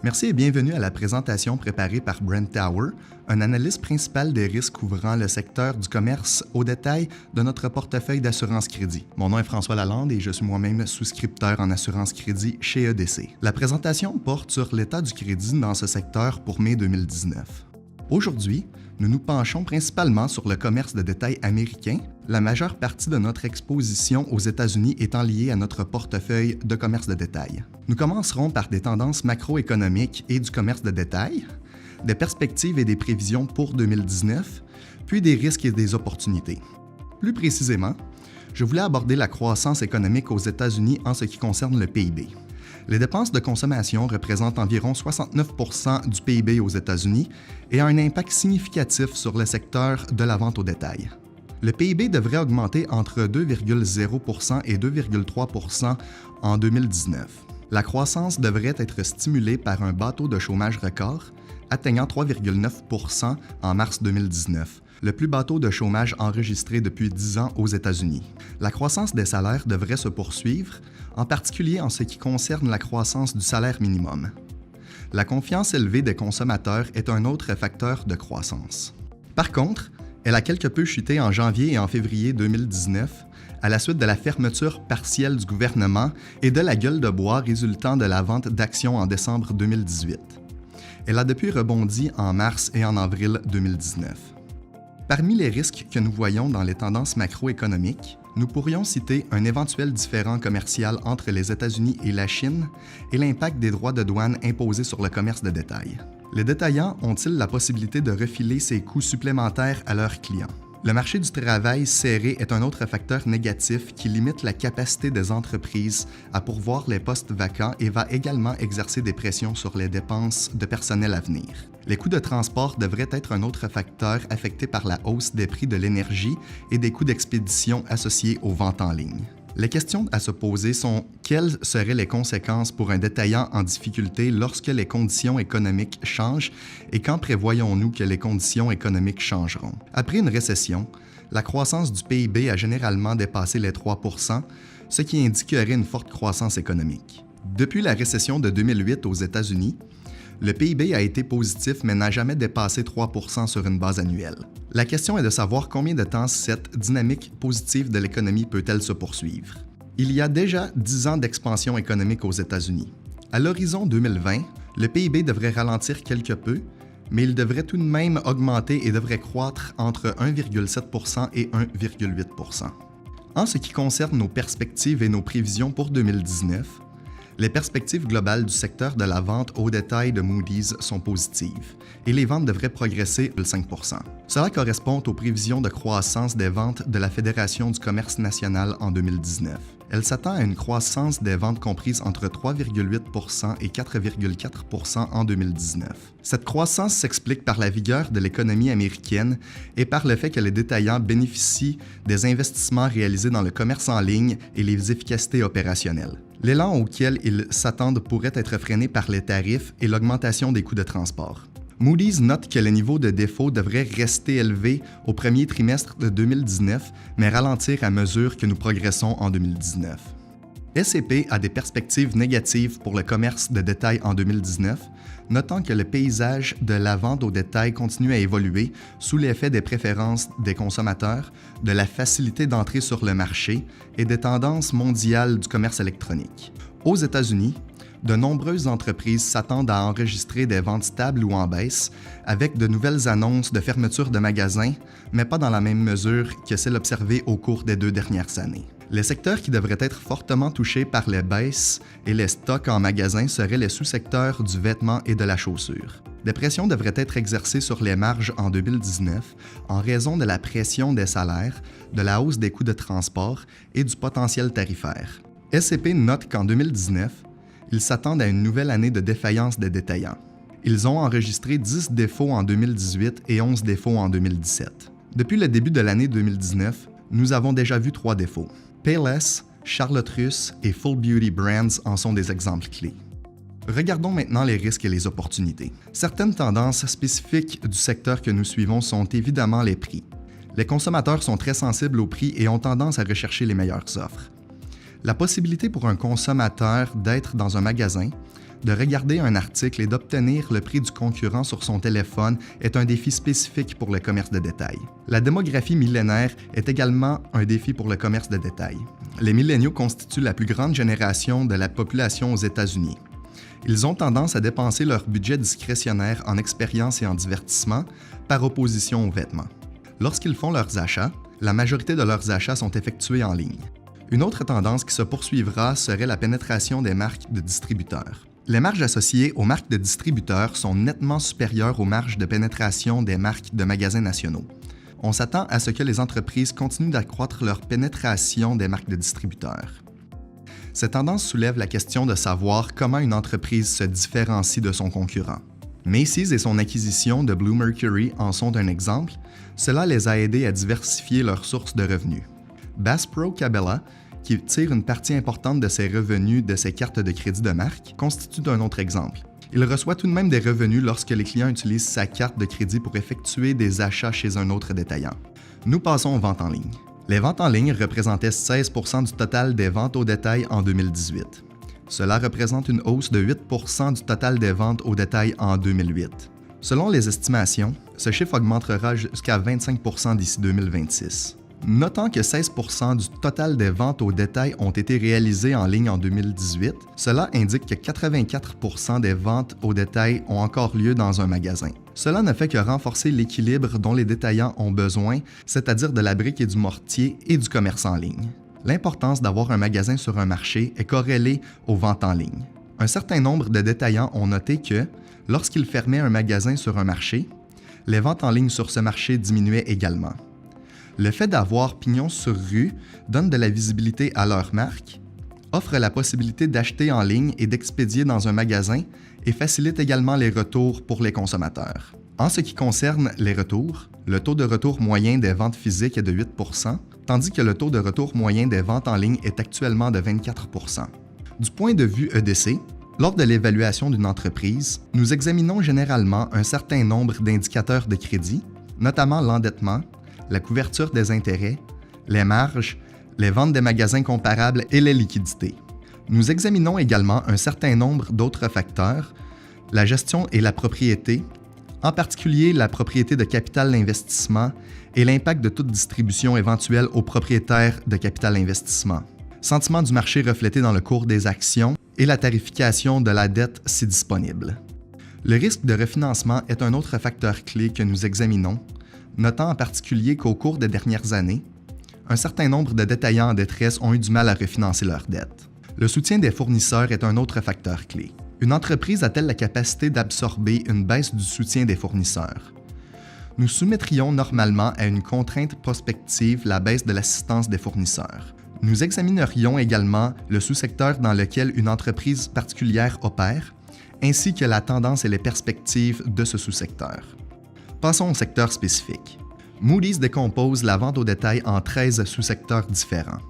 Merci et bienvenue à la présentation préparée par Brent Tower, un analyste principal des risques couvrant le secteur du commerce au détail de notre portefeuille d'assurance crédit. Mon nom est François Lalande et je suis moi-même souscripteur en assurance crédit chez EDC. La présentation porte sur l'état du crédit dans ce secteur pour mai 2019. Aujourd'hui, nous nous penchons principalement sur le commerce de détail américain, la majeure partie de notre exposition aux États-Unis étant liée à notre portefeuille de commerce de détail. Nous commencerons par des tendances macroéconomiques et du commerce de détail, des perspectives et des prévisions pour 2019, puis des risques et des opportunités. Plus précisément, je voulais aborder la croissance économique aux États-Unis en ce qui concerne le PIB. Les dépenses de consommation représentent environ 69% du PIB aux États-Unis et ont un impact significatif sur le secteur de la vente au détail. Le PIB devrait augmenter entre 2,0% et 2,3% en 2019. La croissance devrait être stimulée par un bas taux de chômage record, atteignant 3,9% en mars 2019, le plus bas taux de chômage enregistré depuis 10 ans aux États-Unis. La croissance des salaires devrait se poursuivre, en particulier en ce qui concerne la croissance du salaire minimum. La confiance élevée des consommateurs est un autre facteur de croissance. Par contre, elle a quelque peu chuté en janvier et en février 2019 à la suite de la fermeture partielle du gouvernement et de la gueule de bois résultant de la vente d'actions en décembre 2018. Elle a depuis rebondi en mars et en avril 2019. Parmi les risques que nous voyons dans les tendances macroéconomiques, nous pourrions citer un éventuel différend commercial entre les États-Unis et la Chine et l'impact des droits de douane imposés sur le commerce de détail. Les détaillants ont-ils la possibilité de refiler ces coûts supplémentaires à leurs clients? Le marché du travail serré est un autre facteur négatif qui limite la capacité des entreprises à pourvoir les postes vacants et va également exercer des pressions sur les dépenses de personnel à venir. Les coûts de transport devraient être un autre facteur affecté par la hausse des prix de l'énergie et des coûts d'expédition associés aux ventes en ligne. Les questions à se poser sont quelles seraient les conséquences pour un détaillant en difficulté lorsque les conditions économiques changent et quand prévoyons-nous que les conditions économiques changeront? Après une récession, la croissance du PIB a généralement dépassé les 3%, ce qui indiquerait une forte croissance économique. Depuis la récession de 2008 aux États-Unis, le PIB a été positif mais n'a jamais dépassé 3% sur une base annuelle. La question est de savoir combien de temps cette dynamique positive de l'économie peut-elle se poursuivre. Il y a déjà 10 ans d'expansion économique aux États-Unis. À l'horizon 2020, le PIB devrait ralentir quelque peu, mais il devrait tout de même augmenter et devrait croître entre 1,7% et 1,8%. En ce qui concerne nos perspectives et nos prévisions pour 2019, les perspectives globales du secteur de la vente au détail de Moody's sont positives et les ventes devraient progresser de 5%. Cela correspond aux prévisions de croissance des ventes de la Fédération du commerce national en 2019. Elle s'attend à une croissance des ventes comprise entre 3,8% et 4,4% en 2019. Cette croissance s'explique par la vigueur de l'économie américaine et par le fait que les détaillants bénéficient des investissements réalisés dans le commerce en ligne et les efficacités opérationnelles. L'élan auquel ils s'attendent pourrait être freiné par les tarifs et l'augmentation des coûts de transport. Moody's note que le niveau de défaut devrait rester élevé au premier trimestre de 2019, mais ralentir à mesure que nous progressons en 2019. S&P a des perspectives négatives pour le commerce de détail en 2019, notant que le paysage de la vente au détail continue à évoluer sous l'effet des préférences des consommateurs, de la facilité d'entrée sur le marché et des tendances mondiales du commerce électronique. Aux États-Unis, de nombreuses entreprises s'attendent à enregistrer des ventes stables ou en baisse, avec de nouvelles annonces de fermeture de magasins, mais pas dans la même mesure que celle observée au cours des 2 dernières années. Les secteurs qui devraient être fortement touchés par les baisses et les stocks en magasin seraient les sous-secteurs du vêtement et de la chaussure. Des pressions devraient être exercées sur les marges en 2019 en raison de la pression des salaires, de la hausse des coûts de transport et du potentiel tarifaire. S&P note qu'en 2019, ils s'attendent à une nouvelle année de défaillance des détaillants. Ils ont enregistré 10 défauts en 2018 et 11 défauts en 2017. Depuis le début de l'année 2019, nous avons déjà vu 3 défauts. Payless, Charlotte Russe et Full Beauty Brands en sont des exemples clés. Regardons maintenant les risques et les opportunités. Certaines tendances spécifiques du secteur que nous suivons sont évidemment les prix. Les consommateurs sont très sensibles aux prix et ont tendance à rechercher les meilleures offres. La possibilité pour un consommateur d'être dans un magasin, De regarder un article et d'obtenir le prix du concurrent sur son téléphone est un défi spécifique pour le commerce de détail. La démographie millénaire est également un défi pour le commerce de détail. Les milléniaux constituent la plus grande génération de la population aux États-Unis. Ils ont tendance à dépenser leur budget discrétionnaire en expériences et en divertissement, par opposition aux vêtements. Lorsqu'ils font leurs achats, la majorité de leurs achats sont effectués en ligne. Une autre tendance qui se poursuivra serait la pénétration des marques de distributeurs. Les marges associées aux marques de distributeurs sont nettement supérieures aux marges de pénétration des marques de magasins nationaux. On s'attend à ce que les entreprises continuent d'accroître leur pénétration des marques de distributeurs. Cette tendance soulève la question de savoir comment une entreprise se différencie de son concurrent. Macy's et son acquisition de Bluemercury en sont un exemple. Cela les a aidés à diversifier leurs sources de revenus. Bass Pro Cabela, qui tire une partie importante de ses revenus de ses cartes de crédit de marque, constitue un autre exemple. Il reçoit tout de même des revenus lorsque les clients utilisent sa carte de crédit pour effectuer des achats chez un autre détaillant. Nous passons aux ventes en ligne. Les ventes en ligne représentaient 16 % du total des ventes au détail en 2018. Cela représente une hausse de 8 % du total des ventes au détail en 2008. Selon les estimations, ce chiffre augmentera jusqu'à 25 % d'ici 2026. Notant que 16 % du total des ventes au détail ont été réalisées en ligne en 2018, cela indique que 84 % des ventes au détail ont encore lieu dans un magasin. Cela ne fait que renforcer l'équilibre dont les détaillants ont besoin, c'est-à-dire de la brique et du mortier et du commerce en ligne. L'importance d'avoir un magasin sur un marché est corrélée aux ventes en ligne. Un certain nombre de détaillants ont noté que, lorsqu'ils fermaient un magasin sur un marché, les ventes en ligne sur ce marché diminuaient également. Le fait d'avoir pignon sur rue donne de la visibilité à leur marque, offre la possibilité d'acheter en ligne et d'expédier dans un magasin et facilite également les retours pour les consommateurs. En ce qui concerne les retours, le taux de retour moyen des ventes physiques est de 8 %, tandis que le taux de retour moyen des ventes en ligne est actuellement de 24 %. Du point de vue EDC, lors de l'évaluation d'une entreprise, nous examinons généralement un certain nombre d'indicateurs de crédit, notamment l'endettement, la couverture des intérêts, les marges, les ventes des magasins comparables et les liquidités. Nous examinons également un certain nombre d'autres facteurs, la gestion et la propriété, en particulier la propriété de capital d'investissement et l'impact de toute distribution éventuelle aux propriétaires de capital d'investissement, sentiment du marché reflété dans le cours des actions et la tarification de la dette si disponible. Le risque de refinancement est un autre facteur clé que nous examinons, notant en particulier qu'au cours des dernières années, un certain nombre de détaillants en détresse ont eu du mal à refinancer leurs dettes. Le soutien des fournisseurs est un autre facteur clé. Une entreprise a-t-elle la capacité d'absorber une baisse du soutien des fournisseurs? Nous soumettrions normalement à une contrainte prospective la baisse de l'assistance des fournisseurs. Nous examinerions également le sous-secteur dans lequel une entreprise particulière opère, ainsi que la tendance et les perspectives de ce sous-secteur. Passons au secteur spécifique. Moody's décompose la vente au détail en 13 sous-secteurs différents.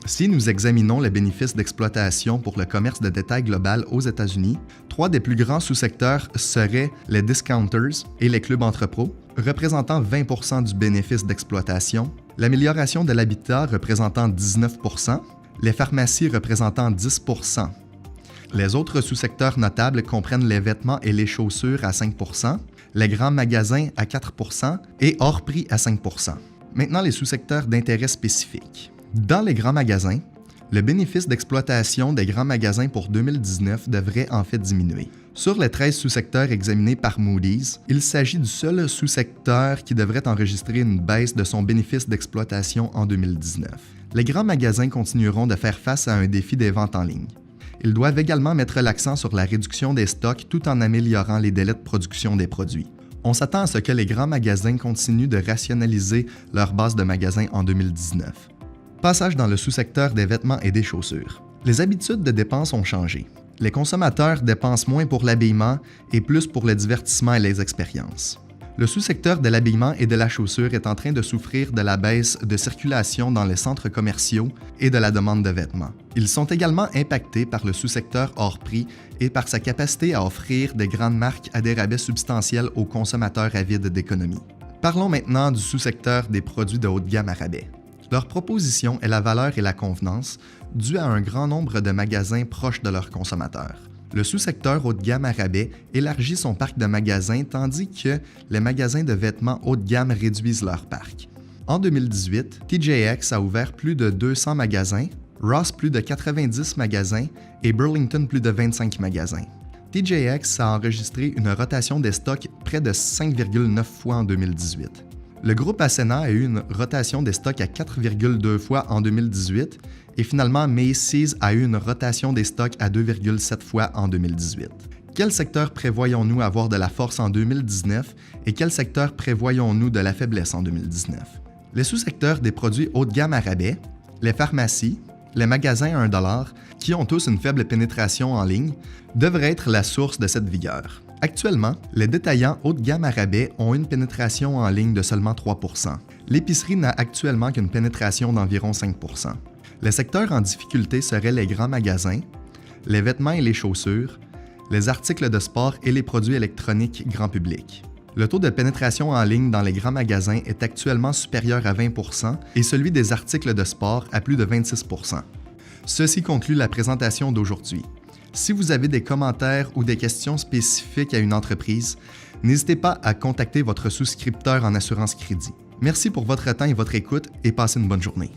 Si nous examinons les bénéfices d'exploitation pour le commerce de détail global aux États-Unis, 3 des plus grands sous-secteurs seraient les discounters et les clubs entrepôts, représentant 20 % du bénéfice d'exploitation, l'amélioration de l'habitat représentant 19 %, les pharmacies représentant 10 %. Les autres sous-secteurs notables comprennent les vêtements et les chaussures à 5 %, les grands magasins à 4 % et hors prix à 5 %. Maintenant, les sous-secteurs d'intérêt spécifiques. Dans les grands magasins, le bénéfice d'exploitation des grands magasins pour 2019 devrait en fait diminuer. Sur les 13 sous-secteurs examinés par Moody's, il s'agit du seul sous-secteur qui devrait enregistrer une baisse de son bénéfice d'exploitation en 2019. Les grands magasins continueront de faire face à un défi des ventes en ligne. Ils doivent également mettre l'accent sur la réduction des stocks tout en améliorant les délais de production des produits. On s'attend à ce que les grands magasins continuent de rationaliser leur base de magasins en 2019. Passage dans le sous-secteur des vêtements et des chaussures. Les habitudes de dépenses ont changé. Les consommateurs dépensent moins pour l'habillement et plus pour le divertissement et les expériences. Le sous-secteur de l'habillement et de la chaussure est en train de souffrir de la baisse de circulation dans les centres commerciaux et de la demande de vêtements. Ils sont également impactés par le sous-secteur hors prix et par sa capacité à offrir des grandes marques à des rabais substantiels aux consommateurs avides d'économie. Parlons maintenant du sous-secteur des produits de haut de gamme à rabais. Leur proposition est la valeur et la convenance, due à un grand nombre de magasins proches de leurs consommateurs. Le sous-secteur haut de gamme à rabais élargit son parc de magasins tandis que les magasins de vêtements haut de gamme réduisent leur parc. En 2018, TJX a ouvert plus de 200 magasins, Ross plus de 90 magasins et Burlington plus de 25 magasins. TJX a enregistré une rotation des stocks près de 5,9 fois en 2018. Le groupe Ascena a eu une rotation des stocks à 4,2 fois en 2018 et finalement Macy's a eu une rotation des stocks à 2,7 fois en 2018. Quel secteur prévoyons-nous avoir de la force en 2019 et quel secteur prévoyons-nous de la faiblesse en 2019? Les sous-secteurs des produits haut de gamme à rabais, les pharmacies, les magasins à 1$, qui ont tous une faible pénétration en ligne, devraient être la source de cette vigueur. Actuellement, les détaillants haut de gamme à rabais ont une pénétration en ligne de seulement 3%. L'épicerie n'a actuellement qu'une pénétration d'environ 5%. Les secteurs en difficulté seraient les grands magasins, les vêtements et les chaussures, les articles de sport et les produits électroniques grand public. Le taux de pénétration en ligne dans les grands magasins est actuellement supérieur à 20% et celui des articles de sport à plus de 26%. Ceci conclut la présentation d'aujourd'hui. Si vous avez des commentaires ou des questions spécifiques à une entreprise, n'hésitez pas à contacter votre souscripteur en assurance crédit. Merci pour votre temps et votre écoute et passez une bonne journée.